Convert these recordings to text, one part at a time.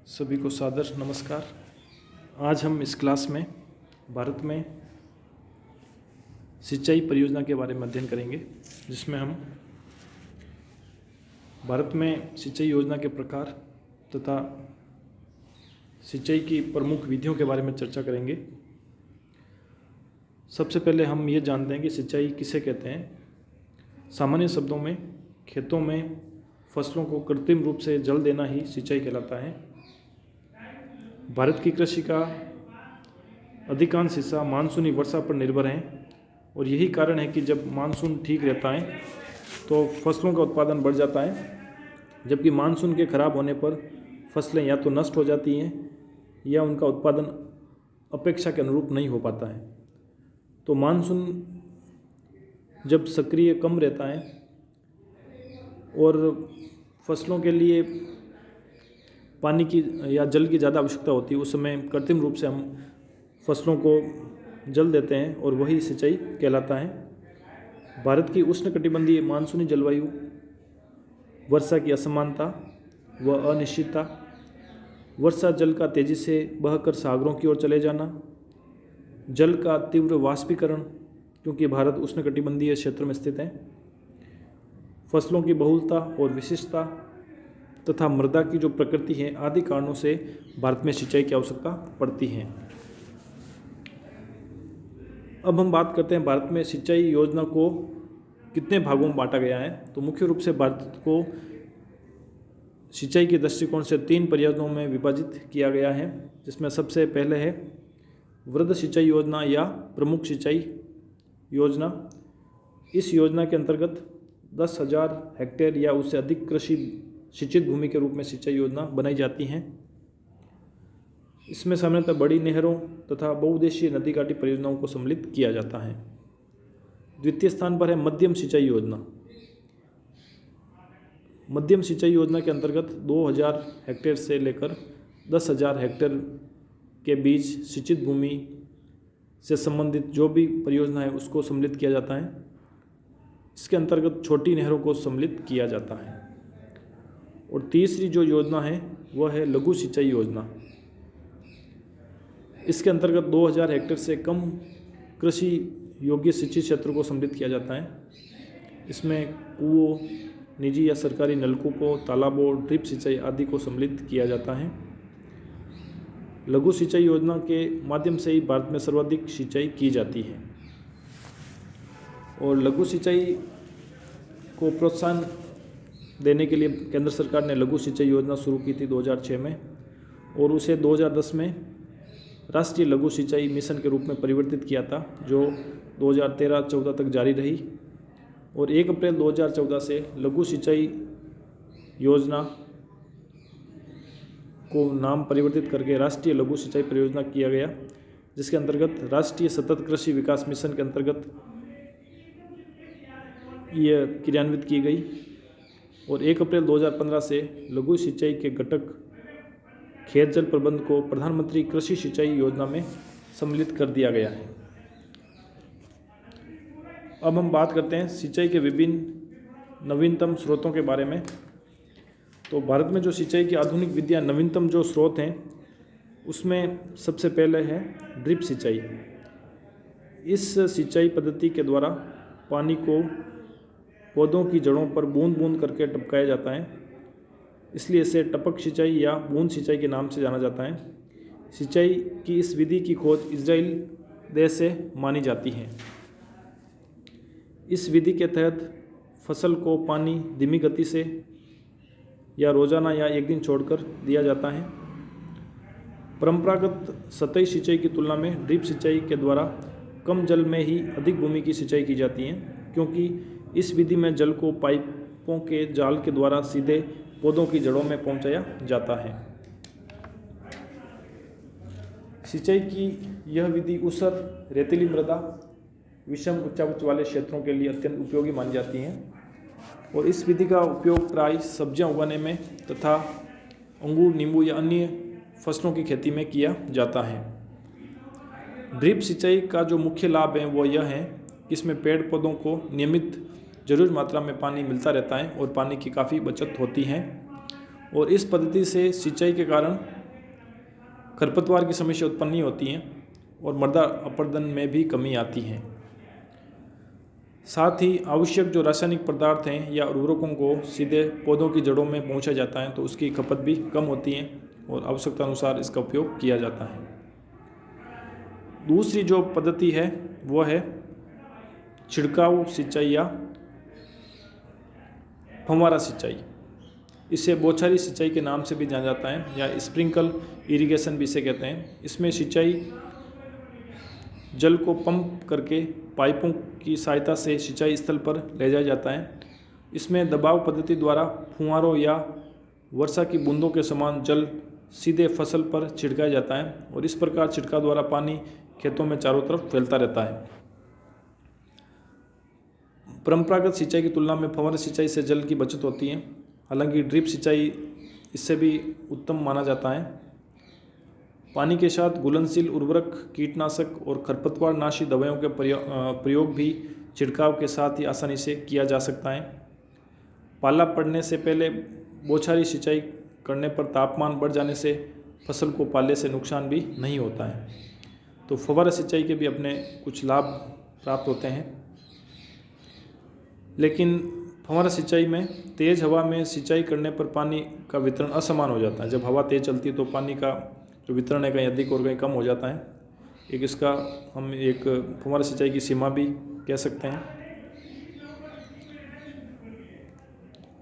सभी को सादर नमस्कार। आज हम इस क्लास में भारत में सिंचाई परियोजना के बारे में अध्ययन करेंगे, जिसमें हम भारत में सिंचाई योजना के प्रकार तथा सिंचाई की प्रमुख विधियों के बारे में चर्चा करेंगे। सबसे पहले हम ये जानते हैं कि सिंचाई किसे कहते हैं। सामान्य शब्दों में खेतों में फसलों को कृत्रिम रूप से जल देना ही सिंचाई कहलाता है। भारत की कृषि का अधिकांश हिस्सा मानसूनी वर्षा पर निर्भर है और यही कारण है कि जब मानसून ठीक रहता है तो फसलों का उत्पादन बढ़ जाता है, जबकि मानसून के खराब होने पर फसलें या तो नष्ट हो जाती हैं या उनका उत्पादन अपेक्षा के अनुरूप नहीं हो पाता है। तो मानसून जब सक्रिय कम रहता है और फसलों के लिए पानी की या जल की ज़्यादा आवश्यकता होती है, उस समय कृत्रिम रूप से हम फसलों को जल देते हैं और वही सिंचाई कहलाता है। भारत की उष्णकटिबंधीय मानसूनी जलवायु वर्षा की असमानता व अनिश्चितता, वर्षा जल का तेज़ी से बहकर सागरों की ओर चले जाना, जल का तीव्र वाष्पीकरण, क्योंकि भारत उष्णकटिबंधीय क्षेत्र में स्थित है, फसलों की बहुलता और विशिष्टता तथा मृदा की जो प्रकृति है, आदि कारणों से भारत में सिंचाई की आवश्यकता पड़ती है। अब हम बात करते हैं भारत में सिंचाई योजना को कितने भागों में बांटा गया है। तो मुख्य रूप से भारत को सिंचाई के दृष्टिकोण से 3 परियोजनाओं में विभाजित किया गया है, जिसमें सबसे पहले है वृहद सिंचाई योजना या प्रमुख सिंचाई योजना। इस योजना के अंतर्गत 10,000 हेक्टेयर या उससे अधिक कृषि सिंचित भूमि के रूप में सिंचाई योजना बनाई जाती हैं। इसमें सामान्यतः बड़ी नहरों तथा बहुउद्देशीय नदी घाटी परियोजनाओं को सम्मिलित किया जाता है। द्वितीय स्थान पर है मध्यम सिंचाई योजना। मध्यम सिंचाई योजना के अंतर्गत 2,000 हेक्टेयर से लेकर 10,000 हेक्टेयर के बीच सिंचित भूमि से संबंधित जो भी परियोजना है उसको सम्मिलित किया जाता है। इसके अंतर्गत छोटी नहरों को सम्मिलित किया जाता है। और तीसरी जो योजना है वह है लघु सिंचाई योजना। इसके अंतर्गत 2,000 हेक्टेयर से कम कृषि योग्य सिंचित क्षेत्र को सम्मिलित किया जाता है। इसमें कुओं, निजी या सरकारी नलकूपों, तालाबों, ड्रिप सिंचाई आदि को सम्मिलित किया जाता है। लघु सिंचाई योजना के माध्यम से ही भारत में सर्वाधिक सिंचाई की जाती है। और लघु सिंचाई को प्रोत्साहन देने के लिए केंद्र सरकार ने लघु सिंचाई योजना शुरू की थी 2006 में, और उसे 2010 में राष्ट्रीय लघु सिंचाई मिशन के रूप में परिवर्तित किया था, जो 2013-14 तक जारी रही। और 1 अप्रैल 2014 से लघु सिंचाई योजना को नाम परिवर्तित करके राष्ट्रीय लघु सिंचाई परियोजना किया गया, जिसके अंतर्गत राष्ट्रीय सतत कृषि विकास मिशन के अंतर्गत यह क्रियान्वित की गई। और 1 अप्रैल 2015 से लघु सिंचाई के घटक खेत जल प्रबंध को प्रधानमंत्री कृषि सिंचाई योजना में सम्मिलित कर दिया गया है। अब हम बात करते हैं सिंचाई के विभिन्न नवीनतम स्रोतों के बारे में। तो भारत में जो सिंचाई की आधुनिक विधियाँ नवीनतम जो स्रोत हैं, उसमें सबसे पहले है ड्रिप सिंचाई। इस सिंचाई पद्धति के द्वारा पानी को पौधों की जड़ों पर बूंद बूंद करके टपकाया जाता है, इसलिए इसे टपक सिंचाई या बूंद सिंचाई के नाम से जाना जाता है। सिंचाई की इस विधि की खोज इजराइल देश से मानी जाती है। इस विधि के तहत फसल को पानी धीमी गति से या रोजाना या एक दिन छोड़कर दिया जाता है। परंपरागत सतही सिंचाई की तुलना में ड्रिप सिंचाई के द्वारा कम जल में ही अधिक भूमि की सिंचाई की जाती है, क्योंकि इस विधि में जल को पाइपों के जाल के द्वारा सीधे पौधों की जड़ों में पहुंचाया जाता है। सिंचाई की यह विधि ऊसर, रेतीली मृदा, विषम उच्चावच वाले क्षेत्रों के लिए अत्यंत उपयोगी मानी जाती है। और इस विधि का उपयोग प्राय सब्जियां उगाने में तथा अंगूर, नींबू या अन्य फसलों की खेती में किया जाता है। ड्रिप सिंचाई का जो मुख्य लाभ है वो यह है कि इसमें पेड़ पौधों को नियमित जरूर मात्रा में पानी मिलता रहता है और पानी की काफ़ी बचत होती है। और इस पद्धति से सिंचाई के कारण खरपतवार की समस्या उत्पन्न नहीं होती हैं और मृदा अपरदन में भी कमी आती है। साथ ही आवश्यक जो रासायनिक पदार्थ हैं या उर्वरकों को सीधे पौधों की जड़ों में पहुंचा जाता है तो उसकी खपत भी कम होती है और आवश्यकता अनुसार इसका उपयोग किया जाता है। दूसरी जो पद्धति है वो है छिड़काव सिंचाई या फव्वारा सिंचाई। इसे बौछारी सिंचाई के नाम से भी जाना जाता है या स्प्रिंकल इरिगेशन भी इसे कहते हैं। इसमें सिंचाई जल को पंप करके पाइपों की सहायता से सिंचाई स्थल पर ले जाया जाता है। इसमें दबाव पद्धति द्वारा फुहारों या वर्षा की बूंदों के समान जल सीधे फसल पर छिड़काया जाता है और इस प्रकार छिड़काव द्वारा पानी खेतों में चारों तरफ फैलता रहता है। परंपरागत सिंचाई की तुलना में फव्वारा सिंचाई से जल की बचत होती है। हालांकि ड्रिप सिंचाई इससे भी उत्तम माना जाता है। पानी के साथ घुलनशील उर्वरक, कीटनाशक और खरपतवार नाशी दवाओं के प्रयोग भी छिड़काव के साथ ही आसानी से किया जा सकता है। पाला पड़ने से पहले बौछारी सिंचाई करने पर तापमान बढ़ जाने से फसल को पाले से नुकसान भी नहीं होता है। तो फव्वारा सिंचाई के भी अपने कुछ लाभ प्राप्त होते हैं, लेकिन फव्वारा सिंचाई में तेज़ हवा में सिंचाई करने पर पानी का वितरण असमान हो जाता है। जब हवा तेज़ चलती है तो पानी का जो वितरण है कहीं अधिक और कहीं कम हो जाता है। एक इसका हम एक फव्वारा सिंचाई की सीमा भी कह सकते हैं।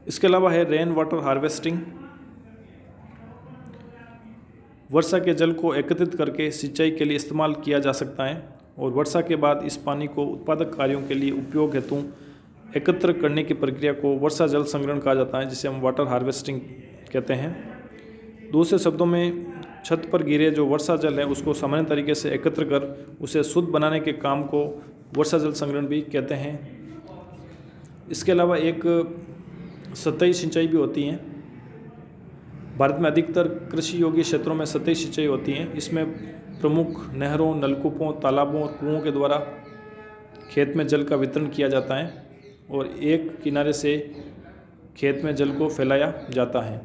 इसके अलावा है रेन वाटर हार्वेस्टिंग। वर्षा के जल को एकत्रित करके सिंचाई के लिए इस्तेमाल किया जा सकता है और वर्षा के बाद इस पानी को उत्पादक कार्यों के लिए उपयोग हेतु एकत्र करने की प्रक्रिया को वर्षा जल संग्रहण कहा जाता है, जिसे हम वाटर हार्वेस्टिंग कहते हैं। दूसरे शब्दों में छत पर गिरे जो वर्षा जल है उसको सामान्य तरीके से एकत्र कर उसे शुद्ध बनाने के काम को वर्षा जल संग्रहण भी कहते हैं। इसके अलावा एक सतही सिंचाई भी होती है। भारत में अधिकतर कृषि योग्य क्षेत्रों में सतही सिंचाई होती है। इसमें प्रमुख नहरों, नलकूपों, तालाबों और कुओं के द्वारा खेत में जल का वितरण किया जाता है और एक किनारे से खेत में जल को फैलाया जाता है।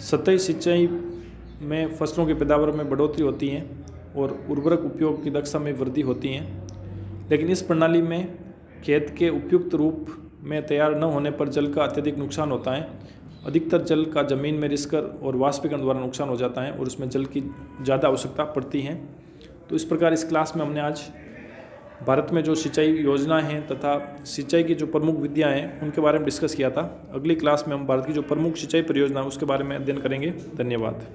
सतही सिंचाई में फसलों की पैदावार में बढ़ोतरी होती है और उर्वरक उपयोग की दक्षता में वृद्धि होती है, लेकिन इस प्रणाली में खेत के उपयुक्त रूप में तैयार न होने पर जल का अत्यधिक नुकसान होता है। अधिकतर जल का जमीन में रिसकर और वाष्पीकरण द्वारा नुकसान हो जाता है और उसमें जल की ज़्यादा आवश्यकता पड़ती है। तो इस प्रकार इस क्लास में हमने आज भारत में जो सिंचाई योजनाएं हैं तथा सिंचाई की जो प्रमुख विधियां हैं उनके बारे में डिस्कस किया था। अगली क्लास में हम भारत की जो प्रमुख सिंचाई परियोजना है उसके बारे में अध्ययन करेंगे। धन्यवाद।